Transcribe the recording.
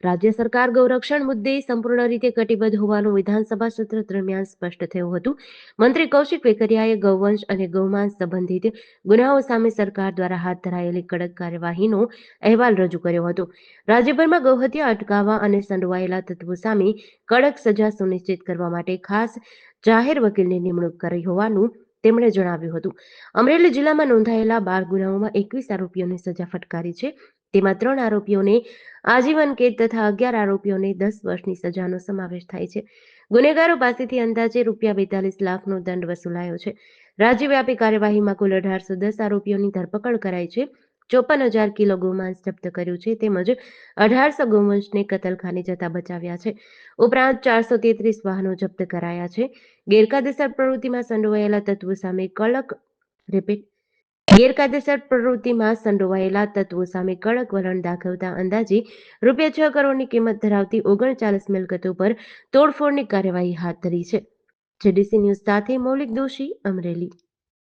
રાજ્ય સરકાર ગૌરક્ષણ મુદ્દે સંપૂર્ણ રીતે કટિબદ્ધ હોવાનું વિધાનસભા સત્ર દરમિયાન સ્પષ્ટ થયું હતું. મંત્રી કૌશિક વેકરિયાએ ગૌવંશ અને ગૌમાંસ સંબંધિત ગુનાઓ સામે સરકાર દ્વારા હાથ ધરાયેલી કડક કાર્યવાહીનો અહેવાલ રજૂ કર્યો હતો. રાજ્યભરમાં ગૌહત્યા અટકાવવા અને સંડોવાયેલા તત્વો સામે કડક સજા સુનિશ્ચિત કરવા માટે ખાસ જાહેર વકીલની નિમણૂક કરી હોવાનું તેમણે જણાવ્યું હતું. અમરેલી જિલ્લામાં નોંધાયેલા 12 ગુનાઓમાં 21 આરોપીઓને સજા ફટકારી છે. તેમાં 3 આરોપીઓને આજીવન કેદ તથા 11 આરોપીઓને 10 વર્ષની સજાનો સમાવેશ થાય છે. ગુનેગારો પાસેથી અંદાજે ₹42 લાખનો દંડ વસૂલાયો છે. રાજ્યવ્યાપી કાર્યવાહીમાં કુલ 1810 આરોપીઓની ધરપકડ કરાઈ છે. 54,000 કિલો ગૌમાંસ જપ્ત કર્યું છે તેમજ 1800 ગૌવંશને કતલખાને જતા બચાવ્યા છે. ઉપરાંત 433 વાહનો જપ્ત કરાયા છે. ગેરકાયદેસર પ્રવૃત્તિમાં સંડોવાયેલા તત્વો સામે ગેરકાયદેસર પ્રવૃત્તિમાં સંડોવાયેલા તત્વો સામે કડક વલણ દાખવતા અંદાજે ₹6 કરોડની કિંમત ધરાવતી 39 મિલકતો પર તોડફોડની કાર્યવાહી હાથ ધરી છે. જેડીસી ન્યૂઝ સાથે મૌલિક દોશી, અમરેલી.